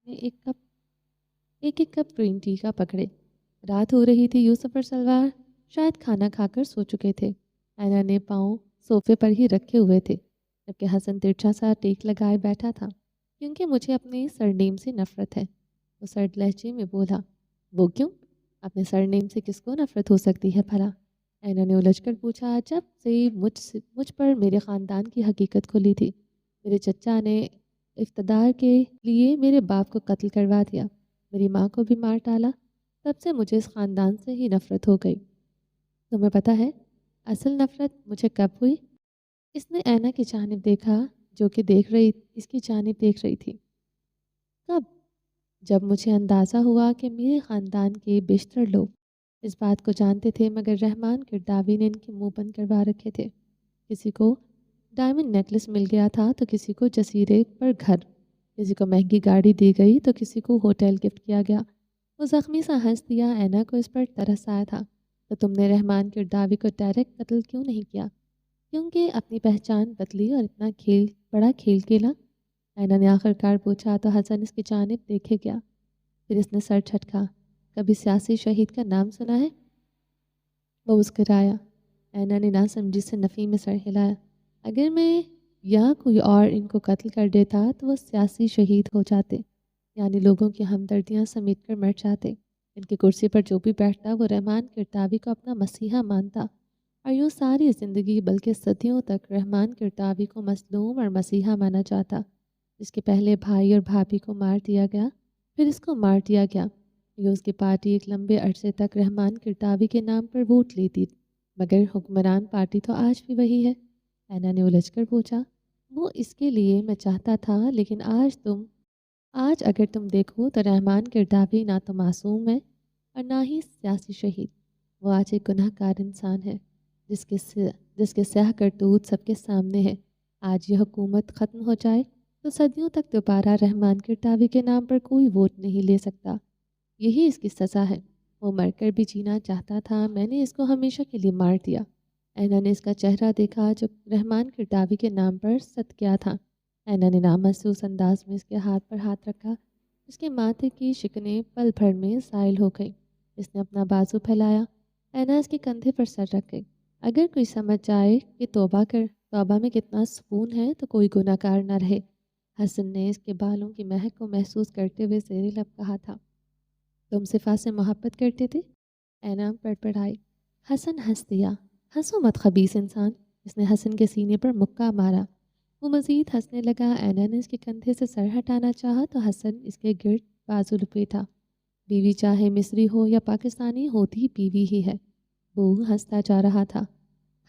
میں ایک ایک کپ گرین ٹی کا پکڑے۔ رات ہو رہی تھی، یوسف اور سلوار شاید کھانا کھا کر سو چکے تھے۔ اینا نے پاؤں صوفے پر ہی رکھے ہوئے تھے، جبکہ حسن ترچھا سا ٹیک لگائے بیٹھا تھا۔ کیونکہ مجھے اپنے سرنیم سے نفرت ہے، وہ سرد لہجے میں بولا۔ وہ کیوں؟ اپنے سرنیم سے کس کو نفرت ہو سکتی ہے بھلا؟ اینا نے الجھ کر پوچھا۔ جب سے مجھ پر میرے خاندان کی حقیقت کھلی تھی، میرے چچا نے اقتدار کے لیے میرے باپ کو قتل کروا دیا، میری ماں کو بھی مار ڈالا، تب سے مجھے اس خاندان سے ہی نفرت ہو گئی۔ تمہیں پتہ ہے اصل نفرت مجھے کب ہوئی؟ اس نے اینا کی جانب دیکھا، جو کہ اس کی جانب دیکھ رہی تھی۔ کب؟ جب مجھے اندازہ ہوا کہ میرے خاندان کے بیشتر لوگ اس بات کو جانتے تھے، مگر رحمان کرداوی نے ان کے منہ بند کروا رکھے تھے۔ کسی کو ڈائمنڈ نیکلس مل گیا تھا تو کسی کو جزیرے پر گھر، کسی کو مہنگی گاڑی دی گئی تو کسی کو ہوٹل گفٹ کیا گیا۔ وہ زخمی سا ہنس دیا۔ اینا کو اس پر ترس آیا تھا۔ تو تم نے رحمان کرداوی کو ڈائریکٹ قتل کیوں نہیں کیا؟ کیونکہ اپنی پہچان بدلی اور اتنا بڑا کھیل کھیلا؟ اینا نے آخر کار پوچھا تو حسن اس کی جانب دیکھے گیا۔ پھر اس نے سر جھٹکا۔ کبھی سیاسی شہید کا نام سنا ہے؟ وہ مسکرایا۔ اینا نے ناسمجھی سے نفی میں سر ہلایا۔ اگر میں یا کوئی اور ان کو قتل کر دیتا تو وہ سیاسی شہید ہو جاتے، یعنی لوگوں کی ہمدردیاں سمیٹ کر مر جاتے۔ ان کی کرسی پر جو بھی بیٹھتا وہ رحمان کرداوی کو اپنا مسیحا مانتا، اور یوں ساری زندگی بلکہ صدیوں تک رحمان کرداوی کو مظلوم اور مسیحا مانا جاتا، جس کے پہلے بھائی اور بھابھی کو مار دیا گیا، پھر اس کو مار دیا گیا۔ یہ اس کی پارٹی ایک لمبے عرصے تک رحمان کرداوی کے نام پر ووٹ لیتی، مگر حکمران پارٹی تو آج بھی وہی ہے۔ اینا نے الجھ کر پوچھا۔ وہ اس کے لیے میں چاہتا تھا، لیکن آج اگر تم دیکھو تو رحمان کرداوی نہ تو معصوم ہے اور نہ ہی سیاسی شہید۔ وہ آج ایک گناہ گار انسان ہے، جس کے سیاہ کرتوت سب کے سامنے ہے۔ آج یہ حکومت ختم ہو جائے تو صدیوں تک دوبارہ رحمان کرداوی کے نام پر کوئی ووٹ نہیں لے سکتا۔ یہی اس کی سزا ہے۔ وہ مر کر بھی جینا چاہتا تھا، میں نے اس کو ہمیشہ کے لیے مار دیا۔ اینا نے اس کا چہرہ دیکھا جو رحمان کرداوی کے نام پر ست کیا تھا۔ اینا نے نامحسوس انداز میں اس کے ہاتھ پر ہاتھ رکھا۔ اس کے ماتھے کی شکنیں پل بھر میں زائل ہو گئی۔ اس نے اپنا بازو پھیلایا۔ اینا اس کے کندھے پر سر رکھ گئی۔ اگر کوئی سمجھ جائے کہ توبہ میں کتنا سکون ہے تو کوئی گناہ گار نہ رہے۔ حسن نے اس کے بالوں کی مہک کو محسوس کرتے ہوئے زیر لب کہا تھا۔ تم صفا سے محبت کرتے تھے؟ اینا پڑپڑائی۔ حسن ہنس دیا۔ ہنسو مت خبیث انسان۔ اس نے حسن کے سینے پر مکہ مارا۔ وہ مزید ہنسنے لگا۔ اینا نے اس کے کندھے سے سر ہٹانا چاہا تو حسن اس کے گرد بازو لپیٹا۔ بیوی چاہے مصری ہو یا پاکستانی، ہوتی بیوی ہی ہے۔ وہ ہنستا جا رہا تھا۔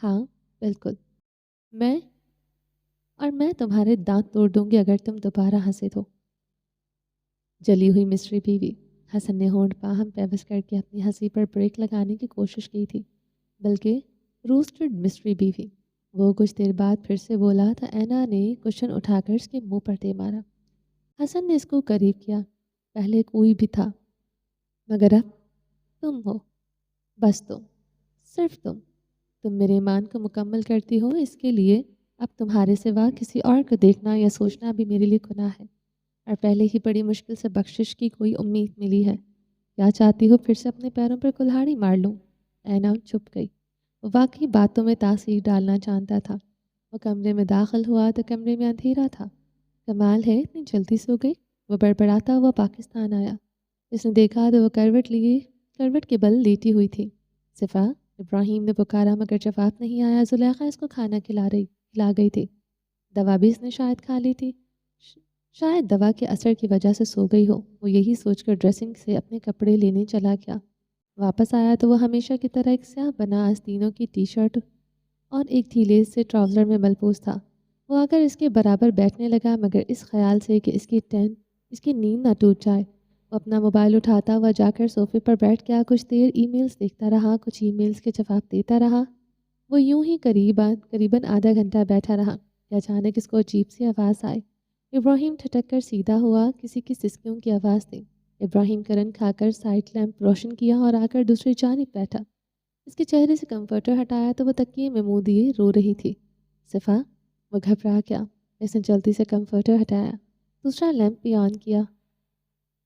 ہاں بالکل، میں تمہارے دانت توڑ دوں گی اگر تم دوبارہ ہنسے تو۔ جلی ہوئی مصری بیوی۔ حسن نے ہونٹ باہم پیوس کر کے اپنی ہنسی پر بریک لگانے کی کوشش کی تھی، بلکہ روسٹڈ مصری بیوی۔ وہ کچھ دیر بعد پھر سے بولا تو اینا نے کشن اٹھا کر اس کے منہ پر دے مارا۔ حسن نے اس کو قریب کیا۔ پہلے کوئی بھی تھا، مگر اب تم ہو، بس تم، صرف تم میرے ایمان کو مکمل کرتی ہو۔ اس کے لیے اب تمہارے سوا کسی اور کو دیکھنا یا سوچنا بھی میرے لیے گناہ ہے، اور پہلے ہی بڑی مشکل سے بخشش کی کوئی امید ملی ہے۔ کیا چاہتی ہو پھر سے اپنے پیروں پر کلہاڑی مار لوں؟ اینا چھپ گئی۔ وہ واقعی باتوں میں تاثیر ڈالنا چاہتا تھا۔ وہ کمرے میں داخل ہوا تو کمرے میں اندھیرا تھا۔ کمال ہے اتنی جلدی سو گئی؟ وہ بڑبڑاتا ہوا پاکستان آیا۔ اس نے دیکھا تو وہ کروٹ کے بل لیٹی ہوئی تھی۔ صفا، ابراہیم نے پکارا مگر جواب نہیں آیا۔ زلیخا اس کو کھانا کھلا گئی تھی۔ دوا بھی اس نے شاید کھا لی تھی۔ شاید دوا کے اثر کی وجہ سے سو گئی ہو۔ وہ یہی سوچ کر ڈریسنگ سے اپنے کپڑے لینے چلا گیا۔ واپس آیا تو وہ ہمیشہ کی طرح ایک سیاہ بنا آستینوں کی ٹی شرٹ اور ایک ڈھیلے سے ٹراؤزر میں ملبوس تھا۔ وہ آ کر اس کے برابر بیٹھنے لگا، مگر اس خیال سے کہ اس کی نیند نہ ٹوٹ جائے۔ وہ اپنا موبائل اٹھاتا ہوا جا کر صوفے پر بیٹھ گیا۔ کچھ دیر ای میلز دیکھتا رہا، کچھ ای میلز کے جواب دیتا رہا۔ وہ یوں ہی قریباً آدھا گھنٹہ بیٹھا رہا کہ اچانک اس کو عجیب سی آواز آئی۔ ابراہیم ٹھٹک کر سیدھا ہوا۔ کسی کی سسکیوں کی آواز تھی۔ ابراہیم کرن کھا کر سائڈ لیمپ روشن کیا اور آ کر دوسری جانب بیٹھا۔ اس کے چہرے سے کمفرٹر ہٹایا تو وہ تکیے میں منہ دیے رو رہی تھی۔ صفا، وہ گھبرا گیا۔ اس نے جلدی سے کمفرٹر ہٹایا، دوسرا لیمپ بھی آن کیا۔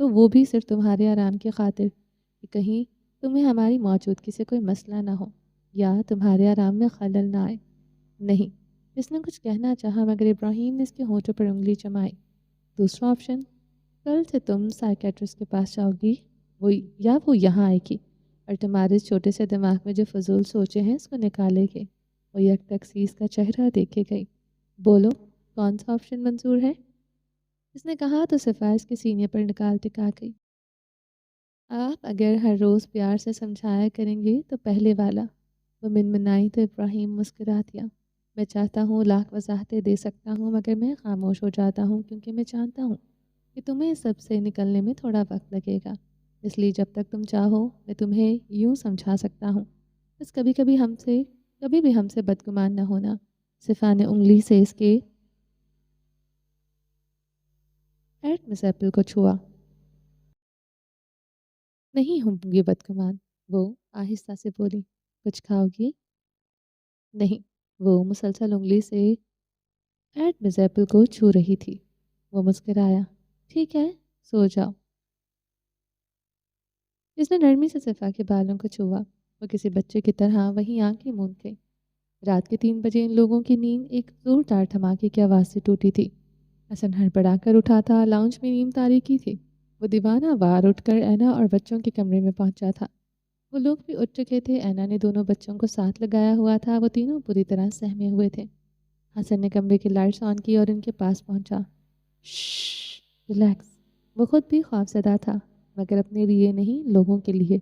تو وہ بھی صرف تمہارے آرام کی خاطر کہ کہیں تمہیں ہماری موجودگی سے کوئی مسئلہ نہ ہو یا تمہارے آرام میں خلل نہ آئے۔ نہیں، اس نے کچھ کہنا چاہا مگر ابراہیم نے اس کے ہونٹوں پر انگلی جمائی۔ دوسرا آپشن، کل سے تم سائیکیٹرسٹ کے پاس جاؤ گی، وہ یہاں آئے گی اور تمہارے اس چھوٹے سے دماغ میں جو فضول سوچے ہیں اس کو نکالے گے۔ وہ یک تکسیس کا چہرہ دیکھے گئی۔ بولو، کون سا آپشن منظور ہے؟ اس نے کہا تو صفا اس کے سینے پر نکال ٹکا گئی۔ آپ اگر ہر روز پیار سے سمجھایا کریں گے تو پہلے والا۔ وہ منمنائی تو ابراہیم مسکرا دیا۔ میں چاہتا ہوں لاکھ وضاحتیں دے سکتا ہوں مگر میں خاموش ہو جاتا ہوں کیونکہ میں جانتا ہوں کہ تمہیں اس سب سے نکلنے میں تھوڑا وقت لگے گا، اس لیے جب تک تم چاہو میں تمہیں یوں سمجھا سکتا ہوں، بس کبھی بھی ہم سے بدگمان نہ ہونا۔ صفا نے انگلی سے اس کے ایٹ مس ایپل کو چھوا۔ نہیں ہوں گی بدگمان، وہ آہستہ سے بولی۔ کچھ کھاؤ گی؟ نہیں، وہ مسلسل انگلی سے ایٹ مس ایپل کو چھو رہی تھی۔ وہ مسکرایا۔ ٹھیک ہے، سو جاؤ۔ اس نے نرمی سے صفا کے بالوں کو چھوا۔ وہ کسی بچے کی طرح وہیں آنکھیں موند گئی۔ رات کے 3 بجے ان لوگوں کی نیند ایک زوردار دھماکے کی آواز سے ٹوٹی تھی۔ حسن ہڑبڑا کر اٹھا تھا۔ لاؤنج میں نیم تاریکی تھی۔ وہ دیوانہ وار اٹھ کر اینا اور بچوں کے کمرے میں پہنچا تھا۔ وہ لوگ بھی اٹھ چکے تھے۔ اینا نے دونوں بچوں کو ساتھ لگایا ہوا تھا۔ وہ تینوں پوری طرح سہمے ہوئے تھے۔ حسن نے کمرے کی لائٹس آن کی اور ان کے پاس پہنچا۔ شش، ریلیکس۔ وہ خود بھی خوفزدہ تھا مگر اپنے لیے نہیں، لوگوں کے لیے۔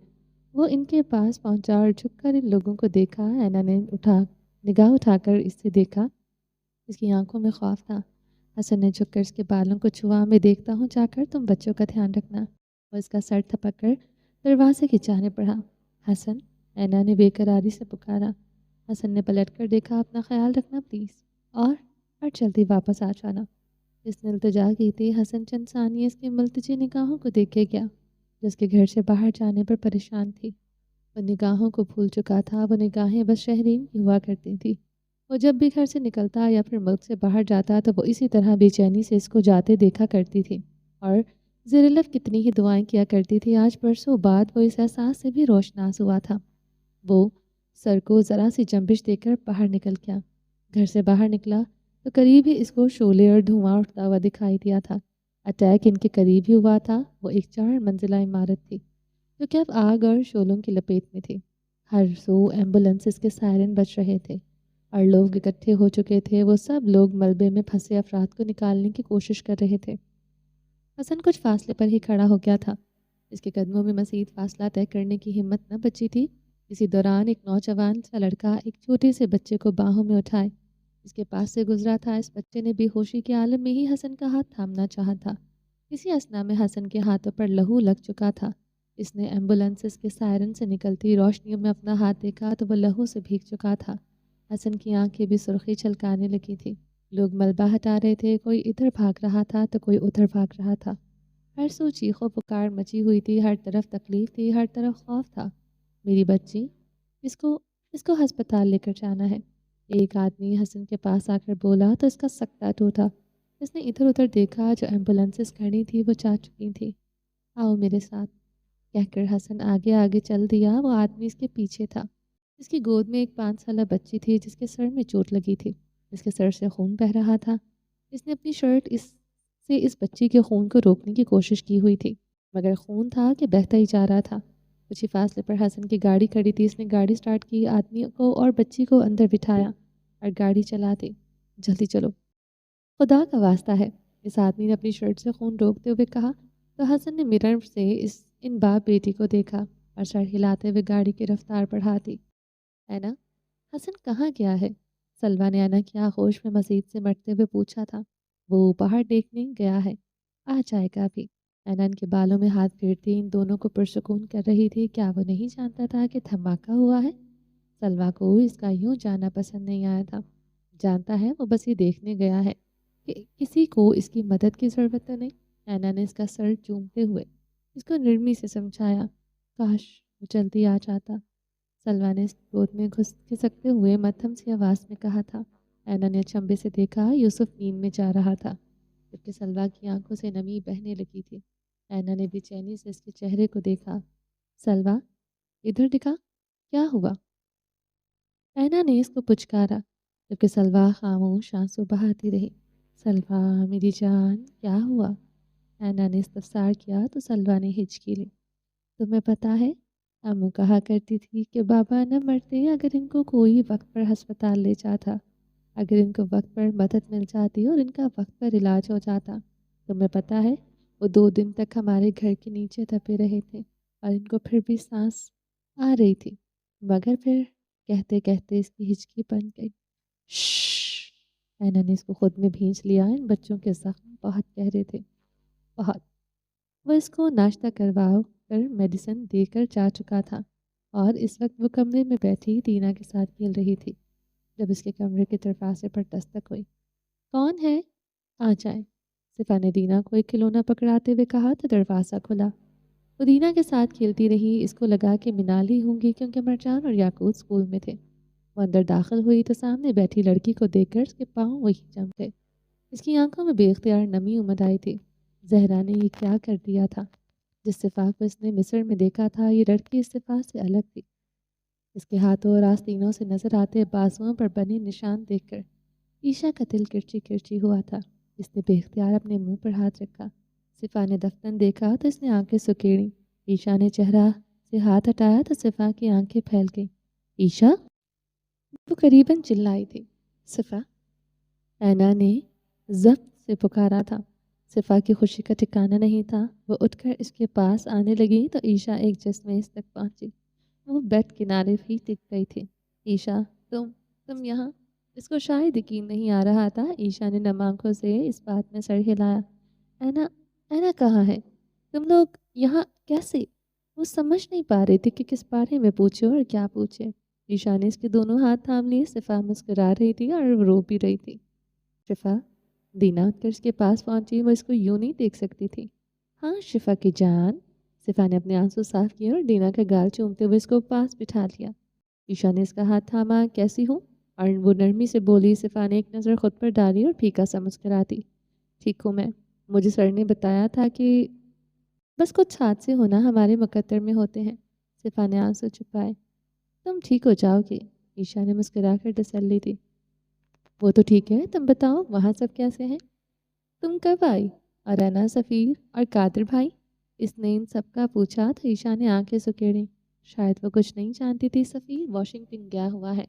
وہ ان کے پاس پہنچا اور جھک کر ان لوگوں کو دیکھا۔ اینا نے نگاہ اٹھا کر اس سے دیکھا۔ اس کی آنکھوں میں خوف تھا۔ حسن نے جھک کر اس کے بالوں کو چھوا۔ میں دیکھتا ہوں جا کر، تم بچوں کا دھیان رکھنا۔ وہ اس کا سر تھپک کر دروازے کی جانب بڑھا۔ حسن، اینا نے بے قراری سے پکارا۔ حسن نے پلٹ کر دیکھا۔ اپنا خیال رکھنا پلیز، اور جلدی واپس آ جانا۔ اس نے التجا کی تھی۔ حسن چند ثانیے اس کی ملتجی نگاہوں کو دیکھے گیا جو اس کے گھر سے باہر جانے پر پریشان تھی۔ وہ نگاہوں کو بھول چکا تھا۔ وہ نگاہیں بس شہرین کی ہوا کرتی تھی۔ وہ جب بھی گھر سے نکلتا یا پھر ملک سے باہر جاتا تو وہ اسی طرح بے چینی سے اس کو جاتے دیکھا کرتی تھی اور زیر لب کتنی ہی دعائیں کیا کرتی تھی۔ آج برسوں بعد وہ اس احساس سے بھی روشناس ہوا تھا۔ وہ سر کو ذرا سی جنبش دے کر باہر نکل گیا۔ گھر سے باہر نکلا تو قریب ہی اس کو شعلے اور دھواں اٹھتا ہوا دکھائی دیا تھا۔ اٹیک ان کے قریب ہی ہوا تھا۔ وہ ایک 4 منزلہ عمارت تھی جو کہ اب آگ اور شعلوں کی لپیٹ میں تھی۔ ہر سو ایمبولینسز کے سائرن بج رہے تھے اور لوگ اکٹھے ہو چکے تھے۔ وہ سب لوگ ملبے میں پھنسے افراد کو نکالنے کی کوشش کر رہے تھے۔ حسن کچھ فاصلے پر ہی کھڑا ہو گیا تھا۔ اس کے قدموں میں مزید فاصلہ طے کرنے کی ہمت نہ بچی تھی۔ اسی دوران ایک نوجوان سا لڑکا ایک چھوٹے سے بچے کو باہوں میں اٹھائے اس کے پاس سے گزرا تھا۔ اس بچے نے بے ہوشی کے عالم میں ہی حسن کا ہاتھ تھامنا چاہا تھا۔ اسی اثنا میں حسن کے ہاتھوں پر لہو لگ چکا تھا۔ اس نے ایمبولینسز کے سائرن سے نکلتی روشنیوں میں اپنا ہاتھ دیکھا تو وہ لہو سے بھیگ چکا تھا۔ حسن کی آنکھیں بھی سرخی چھلکانے لگی تھی۔ لوگ ملبہ ہٹا رہے تھے۔ کوئی ادھر بھاگ رہا تھا تو کوئی ادھر بھاگ رہا تھا۔ ہر سو چیخ و پکار مچی ہوئی تھی۔ ہر طرف تکلیف تھی، ہر طرف خوف تھا۔ میری بچی، اس کو ہسپتال لے کر جانا ہے۔ ایک آدمی حسن کے پاس آ کر بولا تو اس کا سکتہ ٹوٹا۔ اس نے ادھر ادھر دیکھا۔ جو ایمبولینسز کھڑی تھی وہ جا چکی تھی۔ آؤ میرے ساتھ، کہہ کر حسن آگے آگے چل دیا۔ وہ آدمی اس کے پیچھے تھا۔ اس کی گود میں ایک 5 سالہ بچی تھی جس کے سر میں چوٹ لگی تھی۔ اس کے سر سے خون بہہ رہا تھا۔ اس نے اپنی شرٹ سے اس بچی کے خون کو روکنے کی کوشش کی ہوئی تھی مگر خون تھا کہ بہتا ہی جا رہا تھا۔ کچھ ہی فاصلے پر حسن کی گاڑی کھڑی تھی۔ اس نے گاڑی سٹارٹ کی، آدمی کو اور بچی کو اندر بٹھایا اور گاڑی چلا دی۔ جلدی چلو، خدا کا واسطہ ہے، اس آدمی نے اپنی شرٹ سے خون روکتے ہوئے کہا تو حسن نے مرر سے ان باپ بیٹی کو دیکھا اور سر ہلاتے ہوئے گاڑی کی رفتار بڑھا دی۔ اینا، حسن کہاں گیا ہے؟ سلوا نے اینا کی آغوش میں مزید سے مٹتے ہوئے پوچھا تھا۔ وہ باہر دیکھنے گیا ہے، آ جائے گا ابھی۔ اینا ان کے بالوں میں ہاتھ پھیرتی ان دونوں کو پرسکون کر رہی تھی۔ کیا وہ نہیں جانتا تھا کہ دھماکہ ہوا ہے؟ سلوا کو اس کا یوں جانا پسند نہیں آیا تھا۔ جانتا ہے، وہ بس یہ دیکھنے گیا ہے کہ کسی کو اس کی مدد کی ضرورت تو نہیں۔ اینا نے اس کا سر چومتے ہوئے اس کو نرمی سے سمجھایا۔ کاش وہ جلدی آ جاتا، سلوا نے اس گود میں کھسکتے ہوئے مدھم سی آواز میں کہا تھا۔ اینا نے اچنبے سے دیکھا۔ یوسف نیند میں جا رہا تھا جبکہ سلوا کی آنکھوں سے نمی بہنے لگی تھی۔ اینا نے بے چینی سے اس کے چہرے کو دیکھا۔ سلویٰ ادھر دکھا، کیا ہوا؟ اینا نے اس کو پچکارا جبکہ سلویٰ خاموش آنسو بہاتی رہی۔ سلویٰ میری جان کیا ہوا؟ اینا نے استفسار کیا تو سلویٰ نے ہچکی لی۔ تمہیں پتہ ہے امو کہا کرتی تھی کہ بابا نہ مرتے اگر ان کو کوئی وقت پر ہسپتال لے جاتا، اگر ان کو وقت پر مدد مل جاتی اور ان کا وقت پر علاج ہو جاتا۔ تمہیں پتہ ہے وہ 2 دن تک ہمارے گھر کے نیچے دبے رہے تھے اور ان کو پھر بھی سانس آ رہی تھی، مگر پھر کہتے کہتے اس کی ہچکی بن گئی۔ شش، اینا نے اس کو خود میں بھینچ لیا۔ ان بچوں کے زخم بہت گہرے تھے، بہت۔ وہ اس کو ناشتہ کرواؤ کر میڈیسن دے کر جا چکا تھا اور اس وقت وہ کمرے میں بیٹھی دینا کے ساتھ کھیل رہی تھی جب اس کے کمرے کے دروازے پر دستک ہوئی۔ کون ہے؟ آ جائیں، صفا نے دینا کو ایک کھلونا پکڑاتے ہوئے کہا تو دروازہ کھلا۔ وہ دینا کے ساتھ کھیلتی رہی۔ اس کو لگا کہ منالی ہوں گی کیونکہ مرجان اور یاقوت اسکول میں تھے۔ وہ اندر داخل ہوئی تو سامنے بیٹھی لڑکی کو دیکھ کر اس کے پاؤں وہی جم گئے۔ اس کی آنکھوں میں بے اختیار نمی امد آئی تھی۔ زہرا نے یہ کیا کر دیا تھا؟ جس صفا کو اس نے مصر میں دیکھا تھا یہ لڑکی اس صفا سے الگ تھی۔ اس کے ہاتھوں اور آستینوں سے نظر آتے بازوؤں پر بنے نشان دیکھ کر عیشا کا دل کرچی کرچی ہوا تھا۔ اس نے بے اختیار اپنے منہ پر ہاتھ رکھا۔ صفا نے دفتن دیکھا تو اس نے آنکھیں سکیڑی۔ عیشا نے چہرہ سے ہاتھ ہٹایا تو صفا کی آنکھیں پھیل گئیں۔ عیشا؟ وہ قریباً چلائی تھی۔ صفا؟ اینا نے ضبط سے پکارا تھا۔ صفا کی خوشی کا ٹھکانہ نہیں تھا۔ وہ اٹھ کر اس کے پاس آنے لگی تو عیشا ایک جس میں اس تک پہنچی۔ وہ بیڈ کنارے ہی ٹک گئی تھی۔ عیشا تم یہاں؟ اس کو شاید یقین نہیں آ رہا تھا۔ عیشا نے نم آنکھوں سے اس بات میں سر ہلایا۔ اینا کہاں ہے؟ تم لوگ یہاں کیسے؟ وہ سمجھ نہیں پا رہی تھی کہ کس بارے میں پوچھے اور کیا پوچھے۔ عیشا نے اس کے دونوں ہاتھ تھام لیے۔ صفا مسکرا رہی تھی اور رو بھی رہی تھی۔ شفا؟ دینا اٹھ کر اس کے پاس پہنچی۔ وہ اس کو یوں نہیں دیکھ سکتی تھی۔ ہاں شفا کی جان۔ صفا نے اپنے آنسو صاف کیے اور دینا کا گال چومتے ہوئے اس کو پاس بٹھا لیا۔ عیشا نے اس کا ہاتھ تھاما۔ کیسی ہوں؟ اور وہ نرمی سے بولی۔ صفا نے ایک نظر خود پر ڈالی اور پھیکا سا مسکراتی۔ ٹھیک ہوں میں۔ مجھے سر نے بتایا تھا کہ بس کچھ حادثے ہونا ہمارے مقدر میں ہوتے ہیں۔ صفا نے آنسو چھپائے۔ تم ٹھیک ہو جاؤ گے، عیشا نے مسکرا کر تسلی دی۔ وہ تو ٹھیک ہے، تم بتاؤ وہاں سب کیسے ہیں؟ تم کب آئی؟ اور اینا، سفیر اور قادر بھائی؟ اس نے ان سب کا پوچھا تو عیشا نے آنکھیں سکیڑیں۔ شاید وہ کچھ نہیں جانتی تھی۔ سفیر واشنگٹن گیا ہوا ہے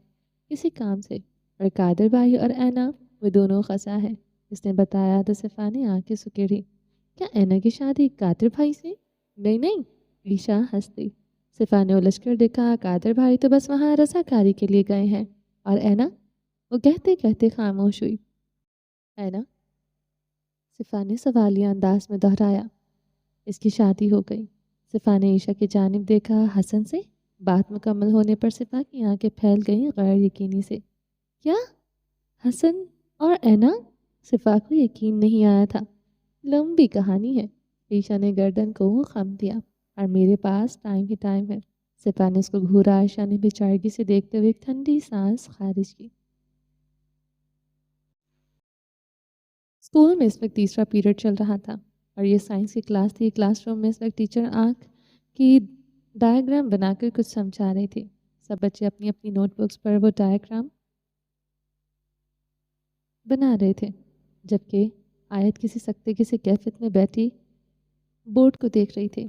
کسی کام سے، اور قادر بھائی اور اینا وہ دونوں خزاں ہیں، اس نے بتایا تو صفا نے آنکھیں سکیڑی۔ کیا اینا کی شادی قادر بھائی سے؟ نہیں، عیشا ہنس دی۔ صفا نے الجھ کر دیکھا۔ قادر بھائی تو بس وہاں رضاکاری کے لیے گئے ہیں۔ اور اینا؟ وہ کہتے کہتے خاموش ہوئی۔ اینا؟ صفا نے سوالیہ انداز میں دہرایا۔ اس کی شادی ہو گئی۔ صفا نے عیشا کی جانب دیکھا۔ حسن سے؟ بات مکمل ہونے پر صفا کی آنکھیں پھیل گئیں غیر یقینی سے۔ کیا؟ حسن اور اینا؟ صفا کو یقین نہیں آیا تھا۔ لمبی کہانی ہے۔ عیشا نے گردن کو خم دیا۔ اور میرے پاس ٹائم ہی ٹائم ہے۔ صفا نے اس کو گھورا۔ عیشا نے بےچارگی سے دیکھتے ہوئے ایک ٹھنڈی سانس خارج کی۔ اسکول میں اس وقت تیسرا پیریڈ چل رہا تھا اور یہ سائنس کی کلاس تھی۔ کلاس روم میں اس وقت ٹیچر آنکھ کی ڈائیگرام بنا کر کچھ سمجھا رہی تھی۔ سب بچے اپنی اپنی نوٹ بکس پر وہ ڈائیگرام بنا رہے تھے، جبکہ آیت کسی سکتے سی کیفیت میں بیٹھی بورڈ کو دیکھ رہی تھی۔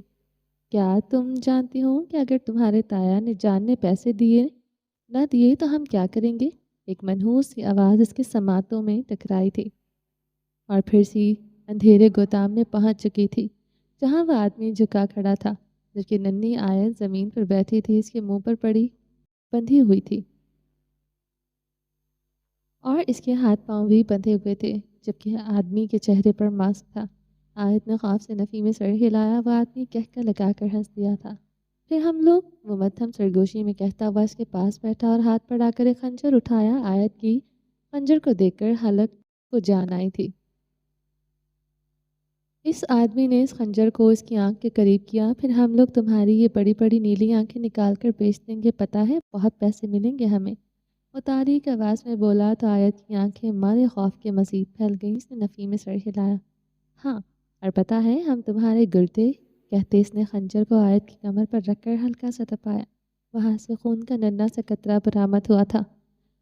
کیا تم جانتی ہو کہ اگر تمہارے تایا نے جان نے پیسے نہ دیے تو ہم کیا کریں گے؟ ایک منحوس سی آواز اس کے سماعتوں میں ٹکرائی تھی اور پھر سی اندھیرے گودام میں پہنچ چکی تھی جہاں وہ آدمی جھکا کھڑا تھا، جبکہ ننھی آیت زمین پر بیٹھی تھی، اس کے منہ پر پڑی بندھی ہوئی تھی اور اس کے ہاتھ پاؤں بھی بندھے ہوئے تھے، جبکہ آدمی کے چہرے پر ماسک تھا۔ آیت نے خوف سے نفی میں سر ہلایا۔ وہ آدمی کہہ لگا کر ہنس دیا تھا۔ پھر ہم لوگ، وہ مدھم سرگوشی میں کہتا ہوا اس کے پاس بیٹھا اور ہاتھ پر آ کر ایک خنجر اٹھایا۔ آیت کی خنجر کو دیکھ کر حلق کو جان آئی تھی۔ اس آدمی نے اس خنجر کو اس کی آنکھ کے قریب کیا۔ پھر ہم لوگ تمہاری یہ بڑی بڑی نیلی آنکھیں نکال کر بیچ دیں گے، پتہ ہے بہت پیسے ملیں گے ہمیں۔ وہ تاریک آواز میں بولا تو آیت کی آنکھیں مارے خوف کے مزید پھیل گئیں۔ اس نے نفی میں سر ہلایا۔ ہاں، اور پتہ ہے ہم تمہارے گردے، کہتے اس نے خنجر کو آیت کی کمر پر رکھ کر ہلکا سا تپایا۔ وہاں سے خون کا ننھا سا قطرہ برآمد ہوا تھا۔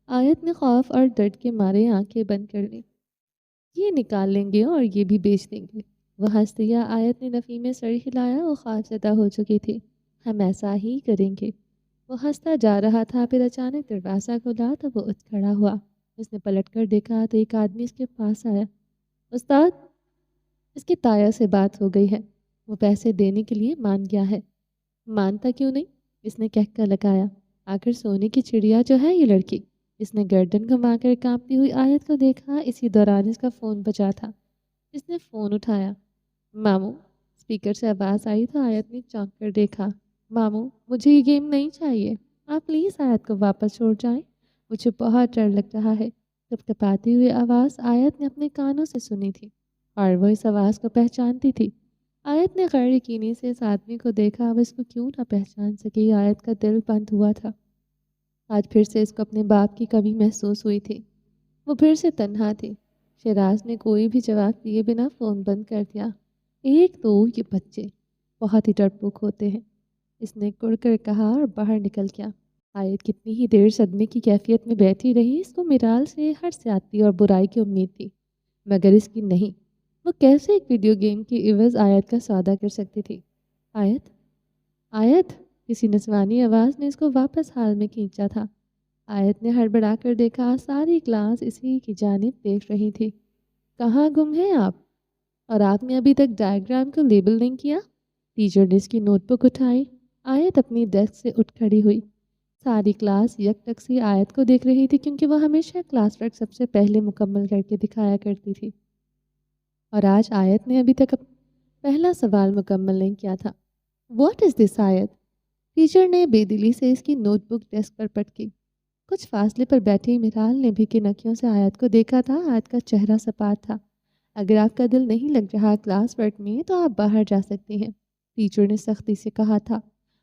آیت نے خوف اور درد کے مارے آنکھیں بند کر لیں۔ یہ نکال لیں گے اور یہ بھی بیچ دیں گے۔ وہ ہنس دیا۔ آیت نے نفی میں سر ہلایا، وہ خوف زدہ ہو چکی تھی۔ ہم ایسا ہی کریں گے۔ وہ ہنستا جا رہا تھا، پھر اچانک دروازہ کھلا تو وہ اٹھ کھڑا ہوا۔ اس نے پلٹ کر دیکھا تو ایک آدمی اس کے پاس آیا۔ استاد، اس کی تایا سے بات ہو گئی ہے، وہ پیسے دینے کے لیے مان گیا ہے۔ مانتا کیوں نہیں؟ اس نے کہکا لگایا۔ آخر سونے کی چڑیا جو ہے یہ لڑکی۔ اس نے گردن گھما کر کانپتی ہوئی آیت کو دیکھا۔ اسی دوران اس کا فون بجا تھا۔ اس نے فون اٹھایا۔ ماموں، اسپیکر سے آواز آئی تو آیت نے چونک کر دیکھا۔ ماموں، مجھے یہ گیم نہیں چاہیے، آپ پلیز آیت کو واپس چھوڑ جائیں، مجھے بہت ڈر لگ رہا ہے۔ کپکپاتی ہوئی آواز آیت نے اپنے کانوں سے سنی تھی اور وہ اس آواز کو پہچانتی تھی۔ آیت نے غیر یقینی سے اس آدمی کو دیکھا۔ اب اس کو کیوں نہ پہچان سکی؟ آیت کا دل بند ہوا تھا۔ آج پھر سے اس کو اپنے باپ کی کمی محسوس ہوئی تھی۔ وہ پھر سے تنہا تھی۔ شہراز نے کوئی بھی جواب دیے بنا فون بند کر دیا۔ ایک تو یہ بچے بہت ہی ڈرپوک ہوتے ہیں، اس نے کڑ کر کہا اور باہر نکل گیا۔ آیت کتنی ہی دیر صدمے کی کیفیت میں بیٹھی رہی۔ اس کو میرال سے ہر زیادتی اور برائی کی امید تھی، مگر اس کی نہیں۔ وہ کیسے ایک ویڈیو گیم کی عوض آیت کا سودا کر سکتی تھی؟ آیت، آیت، کسی نسوانی آواز نے اس کو واپس حال میں کھینچا تھا۔ آیت نے ہڑبڑا کر دیکھا، ساری کلاس اسی کی جانب دیکھ رہی تھی۔ کہاں گم ہیں آپ؟ اور آپ نے ابھی تک ڈائیگرام کو لیبل نہیں کیا؟ ٹیچر نے اس کی نوٹ بک اٹھائی۔ آیت اپنی ڈیسک سے اٹھ کھڑی ہوئی۔ ساری کلاس یک ٹکسی آیت کو دیکھ رہی تھی، کیونکہ وہ ہمیشہ کلاس ورک سب سے پہلے مکمل کر کے دکھایا کرتی تھی، اور آج آیت نے ابھی تک پہلا سوال مکمل نہیں کیا تھا۔ واٹ از دس آیت؟ ٹیچر نے بے دلی سے اس کی نوٹ بک ڈیسک پر پٹکی۔ کچھ فاصلے پر بیٹھی میرال نے بھی کنکیوں سے آیت کو دیکھا تھا۔ آیت کا چہرہ سپاٹ تھا۔ اگر آپ کا دل نہیں لگ رہا کلاس ورک میں تو آپ باہر جا سکتی ہیں، ٹیچر نے سختی سے کہا تھا،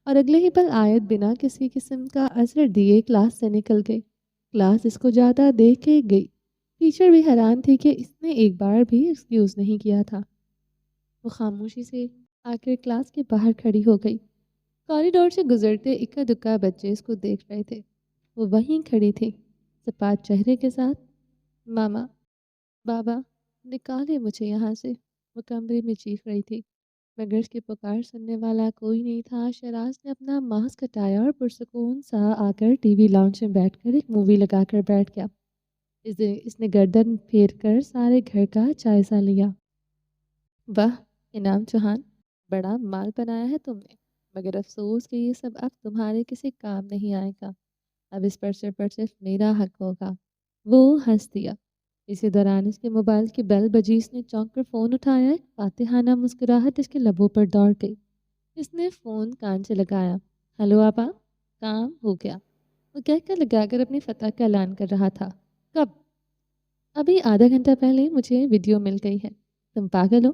اور اگلے ہی پل آیت بنا کسی قسم کا اثر دیے کلاس سے نکل گئی۔ کلاس اس کو جاتا دیکھ کے گئی۔ ٹیچر بھی حیران تھی کہ اس نے ایک بار بھی ایکسکیوز نہیں کیا تھا۔ وہ خاموشی سے آ کر کلاس کے باہر کھڑی ہو گئی۔ کوریڈور سے گزرتے اکا دکا بچے اس کو دیکھ رہے تھے۔ وہ وہیں کھڑی تھی، سپاٹ چہرے کے ساتھ۔ ماما، بابا، نکالے مجھے یہاں سے، وہ کمرے میں چیخ رہی تھی، مگر اس کی پکار سننے والا کوئی نہیں تھا۔ شہراز نے اپنا ماسک ہٹایا اور پرسکون سا آ کر ٹی وی لاؤنج میں بیٹھ کر ایک مووی لگا کر بیٹھ گیا۔ اس نے گردن پھیر کر سارے گھر کا جائزہ لیا۔ واہ انعام چوہان، بڑا مال بنایا ہے تم نے، مگر افسوس کہ یہ سب اب تمہارے کسی کام نہیں آئے گا، اب اس پر صرف میرا حق ہوگا۔ وہ ہنس دیا۔ اسی دوران اس کے موبائل کی بیل بجی۔ اس نے چونک کر فون اٹھایا۔ ایک فاتحانہ مسکراہٹ اس کے لبوں پر دوڑ گئی۔ اس نے فون کان سے لگایا۔ ہلو آپا، کام ہو گیا، وہ کہہ کر لگا کر اپنی فتح کا اعلان کر رہا تھا۔ کب؟ ابھی آدھا گھنٹہ پہلے مجھے ویڈیو مل گئی ہے۔ تم پاگل ہو؟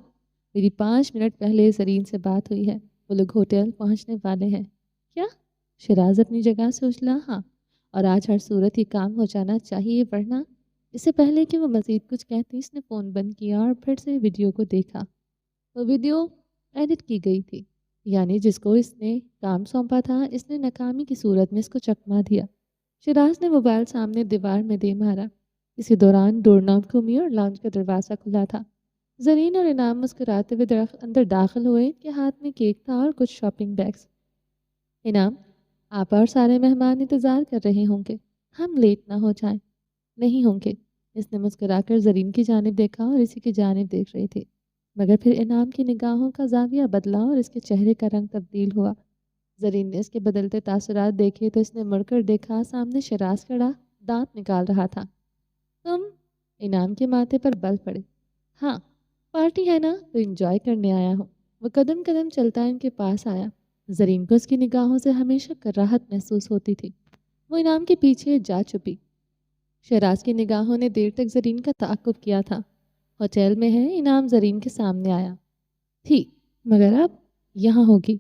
میری 5 منٹ پہلے زرین سے بات ہوئی ہے، وہ لوگ ہوٹل پہنچنے والے ہیں۔ کیا؟ شراز اپنی جگہ سے اچھلا۔ ہاں، اور آج ہر صورت ہی کام ہو جانا چاہیے، ورنہ۔ اس سے پہلے کہ وہ مزید کچھ کہتی اس نے فون بند کیا اور پھر سے ویڈیو کو دیکھا۔ وہ ویڈیو ایڈٹ کی گئی تھی، یعنی جس کو اس نے کام سونپا تھا اس نے ناکامی کی صورت میں اس کو چکما دیا۔ شراز نے موبائل سامنے دیوار میں دے مارا۔ اسی دوران ڈور ناب گھومی اور لاؤنج کا دروازہ کھلا تھا۔ زرین اور انعام مسکراتے ہوئے اندر داخل ہوئے۔ ان کے ہاتھ میں کیک تھا اور کچھ شاپنگ بیگز۔ انعام، آپ اور سارے مہمان انتظار کر رہے ہوں گے، ہم لیٹ نہ ہو جائیں۔ نہیں ہوں گے، اس نے مسکرا کر زرین کی جانب دیکھا اور اسی کی جانب دیکھ رہی تھی، مگر پھر انعام کی نگاہوں کا زاویہ بدلا اور اس کے چہرے کا رنگ تبدیل ہوا۔ زرین نے اس کے بدلتے تاثرات دیکھے تو اس نے مڑ کر دیکھا، سامنے شراز کھڑا دانت نکال رہا تھا۔ تم؟ انعام کے ماتھے پر بل پڑے۔ ہاں، پارٹی ہے نا تو انجوائے کرنے آیا ہوں۔ وہ قدم قدم چلتا ان کے پاس آیا۔ زرین کو اس کی نگاہوں سے ہمیشہ کراہت محسوس ہوتی تھی۔ وہ انعام کے پیچھے جا چھپی۔ شہراز کی نگاہوں نے دیر تک زرین کا تعاقب کیا تھا۔ ہوٹل میں ہے، انعام زرین کے سامنے آیا تھی، مگر اب یہاں ہوگی۔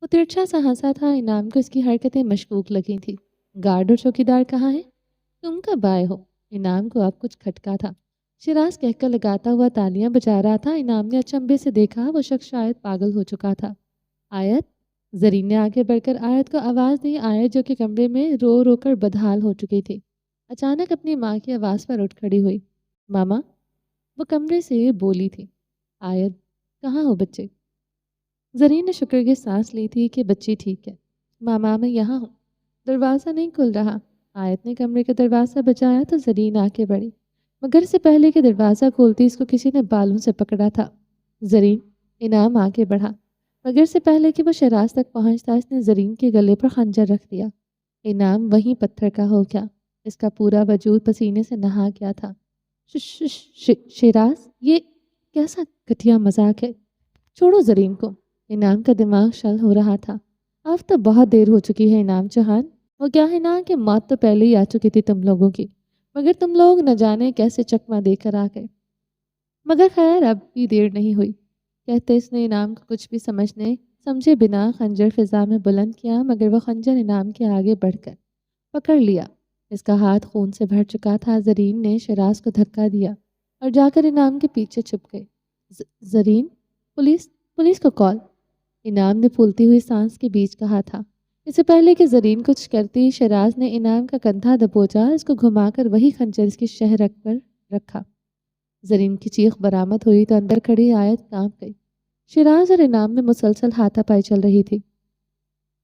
وہ ترچھا سا ہنسا تھا۔ انعام کو اس کی حرکتیں مشکوک لگی تھی۔ گارڈ اور چوکیدار کہاں ہے؟ تم کب آئے ہو؟ انعام کو اب کچھ کھٹکا تھا۔ شراز کہہ کر لگاتا ہوا تالیاں بجا رہا تھا۔ انعام نے اچنبھے سے دیکھا، وہ شخص شاید پاگل ہو چکا تھا۔ آیت، زرین نے آگے بڑھ کر آیت کو آواز دی۔ آیت جو کہ کمرے میں رو رو کر بدحال ہو چکی تھی، اچانک اپنی ماں کی آواز پر اٹھ کھڑی ہوئی۔ ماما، وہ کمرے سے بولی تھی۔ آیت، کہاں ہو بچے؟ زرین نے شکر کی سانس لی تھی کہ بچی ٹھیک ہے۔ ماما، میں یہاں ہوں، دروازہ نہیں کھل رہا۔ آیت نے کمرے کا دروازہ بجایا تو زرین آگے بڑھی، مگر اس سے پہلے کہ دروازہ کھولتی اس کو کسی نے بالوں سے پکڑا تھا۔ زرین، انعام آگے بڑھا، مگر اس سے پہلے کہ وہ شراز تک پہنچتا اس نے زرین کے گلے پر خنجر رکھ دیا۔ انعام وہیں پتھر کا ہو گیا، اس کا پورا وجود پسینے سے نہا گیا تھا۔ شراز، یہ کیسا گھٹیا مذاق ہے؟ چھوڑو زرین کو۔ انعام کا دماغ شل ہو رہا تھا۔ اب تو بہت دیر ہو چکی ہے انعام جہان۔ وہ کیا ہے نا کہ موت تو پہلے ہی آ چکی تھی تم لوگوں کی، مگر تم لوگ نہ جانے کیسے چکما دے کر آ گئے۔ مگر خیر اب بھی دیر نہیں ہوئی، کہتے اس نے انعام کو کچھ بھی سمجھے بنا خنجر فضا میں بلند کیا، مگر وہ خنجر انعام کے آگے بڑھ کر پکڑ لیا۔ اس کا ہاتھ خون سے بھر چکا تھا۔ زرین نے شراز کو دھکا دیا اور جا کر انعام کے پیچھے چھپ گئی۔ زرین، پولیس کو کال، انعام نے پھولتی ہوئی سانس کے بیچ کہا تھا۔ اس سے پہلے کہ زرین کچھ کرتی، شراز نے انعام کا کندھا دبوچا، اس کو گھما کر وہی خنجر اس کی شہ رکھ پر رکھا۔ زرین کی چیخ برآمد ہوئی تو اندر کھڑی آیت کانپ گئی۔ شراز اور انعام میں مسلسل ہاتھا پائی چل رہی تھی۔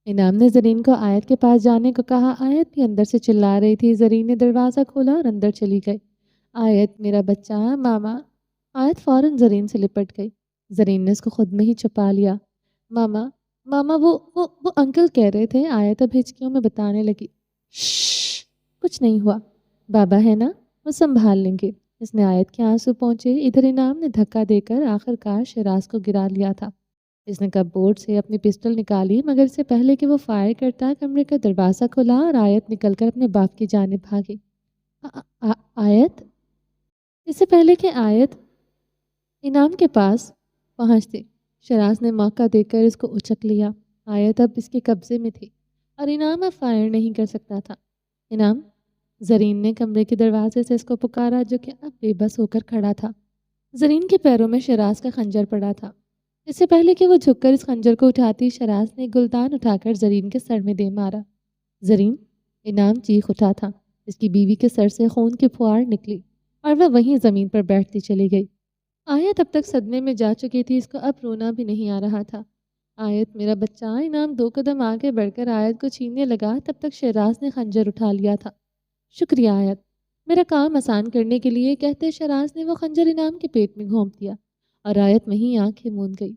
انعام نے زرین کو آیت کے پاس جانے کو کہا، آیت بھی اندر سے چلا رہی تھی۔ زرین نے دروازہ کھولا اور اندر چلی گئی۔ آیت، میرا بچہ، ماما۔ آیت فوراً زرین سے لپٹ گئی۔ زرین نے اس کو خود میں ہی چھپا لیا۔ ماما وہ انکل کہہ رہے تھے، آیت اب ہچکیوں میں بتانے لگی۔ شش، کچھ نہیں ہوا، بابا ہے نا، وہ سنبھال لیں گے۔ اس نے آیت کے آنسو پہنچے۔ ادھر انعام نے دھکا دے کر آخرکار شراز کو گرا لیا تھا۔ اس نے کپ بورڈ سے اپنی پسٹل نکالی، مگر اس سے پہلے کہ وہ فائر کرتا کمرے کا دروازہ کھلا اور آیت نکل کر اپنے باپ کی جانب بھاگی۔ آیت، اس سے پہلے کہ آیت انعام کے پاس پہنچتی، شراز نے موقع دے کر اس کو اچک لیا۔ آیت اب اس کے قبضے میں تھی اور انعام اب فائر نہیں کر سکتا تھا۔ انعام، زرین نے کمرے کے دروازے سے اس کو پکارا، جو کہ اب بے بس ہو کر کھڑا تھا۔ زرین کے پیروں میں شراز کا خنجر پڑا تھا۔ اس سے پہلے کہ وہ جھک کر اس خنجر کو اٹھاتی، شراز نے گلدان اٹھا کر زرین کے سر میں دے مارا۔ زرین، انعام چیخ اٹھا تھا۔ اس کی بیوی کے سر سے خون کی پھوار نکلی اور وہ وہیں زمین پر بیٹھتی چلی گئی۔ آیت اب تک صدمے میں جا چکی تھی، اس کو اب رونا بھی نہیں آ رہا تھا۔ آیت، میرا بچہ۔ انعام 2 قدم آگے بڑھ کر آیت کو چھیننے لگا، تب تک شراز نے خنجر اٹھا لیا تھا۔ شکریہ آیت، میرا کام آسان کرنے کے لیے، کہتے شراز نے وہ خنجر انعام کے پیٹ میں گھونپ دیا اور آیت وہیں آنکھیں موند گئی۔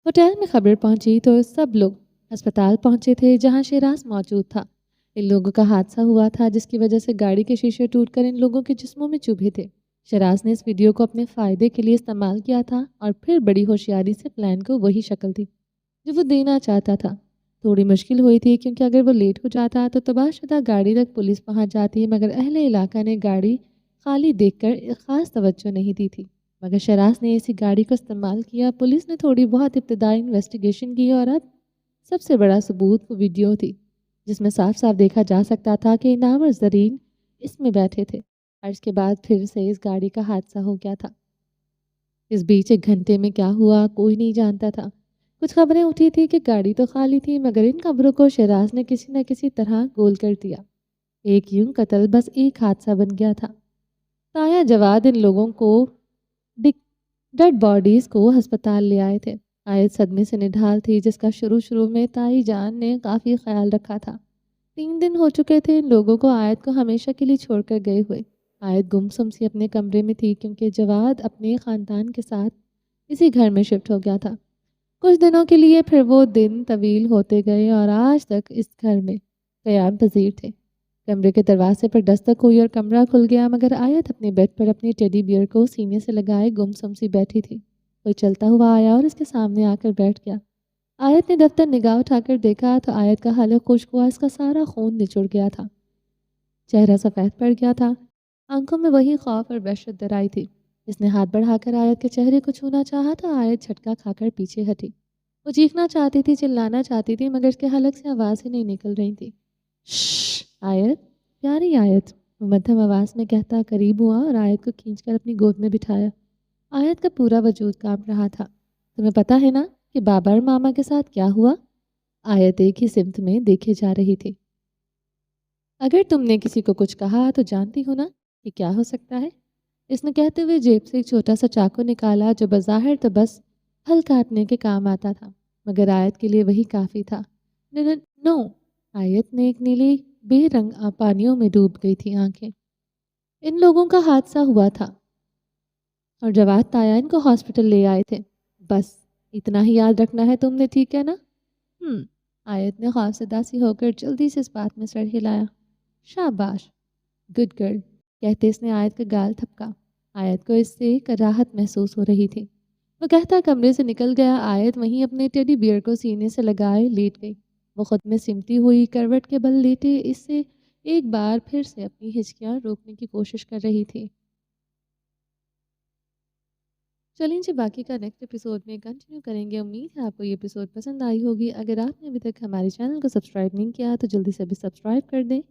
ہوٹل میں خبر پہنچی تو سب لوگ ہسپتال پہنچے تھے جہاں شراز موجود تھا۔ ان لوگوں کا حادثہ ہوا تھا جس کی وجہ سے گاڑی کے شیشے ٹوٹ کر ان لوگوں کے جسموں میں چبھے تھے۔ شراز نے اس ویڈیو کو اپنے فائدے کے لیے استعمال کیا تھا اور پھر بڑی ہوشیاری سے پلان کو وہی شکل دی جو وہ دینا چاہتا تھا۔ تھوڑی مشکل ہوئی تھی کیونکہ اگر وہ لیٹ ہو جاتا تو تباہ شدہ گاڑی تک پولیس پہنچ جاتی، مگر اہل علاقہ نے گاڑی خالی دیکھ کر خاص توجہ نہیں دی تھی، مگر شراز نے اسی گاڑی کو استعمال کیا۔ پولیس نے تھوڑی بہت ابتدائی انویسٹیگیشن کی اور اب سب سے بڑا ثبوت وہ ویڈیو تھی جس میں صاف صاف دیکھا جا سکتا تھا کہ انعام اور زرین اس میں بیٹھے تھے، اور اس کے بعد پھر سے اس گاڑی کا حادثہ ہو گیا تھا۔ اس بیچ 1 گھنٹے میں کیا ہوا کوئی نہیں جانتا تھا۔ کچھ خبریں اٹھی تھی کہ گاڑی تو خالی تھی، مگر ان خبروں کو شراز نے کسی نہ کسی طرح گول کر دیا۔ ایک یوں قتل بس ایک حادثہ بن گیا تھا۔ تایا جواد ان لوگوں کو ڈیڈ باڈیز کو ہسپتال لے آئے تھے۔ آیت صدمے سے نڈھال تھی، جس کا شروع میں تائی جان نے کافی خیال رکھا تھا۔ 3 دن ہو چکے تھے ان لوگوں کو آیت کو ہمیشہ کے لیے چھوڑ کر گئے ہوئے۔ آیت گمسم سی اپنے کمرے میں تھی کیونکہ جواد اپنے خاندان کے ساتھ اسی گھر میں شفٹ ہو گیا تھا۔ کچھ دنوں کے لیے پھر وہ دن طویل ہوتے گئے اور آج تک اس گھر میں قیام پذیر تھے۔ کمرے کے دروازے پر دستک ہوئی اور کمرہ کھل گیا، مگر آیت اپنے بیڈ پر اپنی ٹیڈی بیئر کو سینے سے لگائے گمسم سی بیٹھی تھی۔ کوئی چلتا ہوا آیا اور اس کے سامنے آ کر بیٹھ گیا۔ آیت نے دفتر نگاہ اٹھا کر دیکھا تو آیت کا حلق خشک ہوا، اس کا سارا خون نچڑ گیا تھا، چہرہ سفید پڑ گیا تھا، آنکھوں میں وہی خوف اور وحشت در آئی تھی۔ اس نے ہاتھ بڑھا کر آیت کے چہرے کو چھونا چاہا تو آیت جھٹکا کھا کر پیچھے ہٹی۔ وہ چیخنا چاہتی تھی، چلانا چاہتی تھی، مگر اس کے حلق سے آواز ہی نہیں نکل رہی تھی۔ شش آیت، پیاری آیت، وہ مدھم آواز میں کہتا قریب ہوا اور آیت کو کھینچ کر اپنی گود میں بٹھایا۔ آیت کا پورا وجود کانپ رہا تھا۔ تمہیں پتا ہے نا کہ بابا اور ماما کے ساتھ کیا ہوا؟ آیت ایک ہی سمت میں دیکھے جا رہی تھی۔ اگر تم نے کسی کو کچھ کہا تو جانتی ہو نا کہ کیا ہو سکتا ہے؟ اس نے کہتے ہوئے جیب سے ایک چھوٹا سا چاقو نکالا جو بظاہر تو بس پھل کاٹنے کے کام آتا تھا، مگر آیت کے لیے وہی کافی تھا۔ نو، آیت نے ایک نیلی بے رنگ پانیوں میں ڈوب گئی تھی آنکھیں۔ ان لوگوں کا حادثہ ہوا تھا اور جواد تایا ان کو ہاسپٹل لے آئے تھے، بس اتنا ہی یاد رکھنا ہے تم نے، ٹھیک ہے نا؟ آیت نے خوفزدہ سی ہو کر جلدی سے اس بات میں سر ہلایا۔ شاباش، گڈ گرل، کہتے اس نے آیت کا گال تھپکا۔ آیت کو اس سے راحت محسوس ہو رہی تھی۔ وہ کہتا کمرے سے نکل گیا۔ آیت وہیں اپنے ٹیڈی بیئر کو سینے سے لگائے لیٹ گئی۔ وہ خود میں سمٹی ہوئی کروٹ کے بل لیٹے اس سے ایک بار پھر سے اپنی ہچکیاں روکنے کی کوشش کر رہی تھی۔ چلیں جی، باقی کا نیکسٹ ایپیسوڈ میں کنٹینیو کریں گے۔ امید ہے آپ کو یہ ایپیسوڈ پسند آئی ہوگی۔ اگر آپ نے ابھی تک ہمارے چینل کو سبسکرائب نہیں کیا تو جلدی سے ابھی سبسکرائب کر دیں،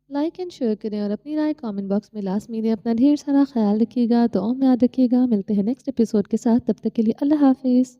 لائک اینڈ شیئر کریں اور اپنی رائے کامنٹ باکس میں لازمی دیں۔ اپنا ڈھیر سارا خیال رکھیے گا، دعاؤں میں یاد رکھیے گا۔ ملتے ہیں نیکسٹ ایپیسوڈ کے ساتھ، تب تک کے لیے اللہ حافظ۔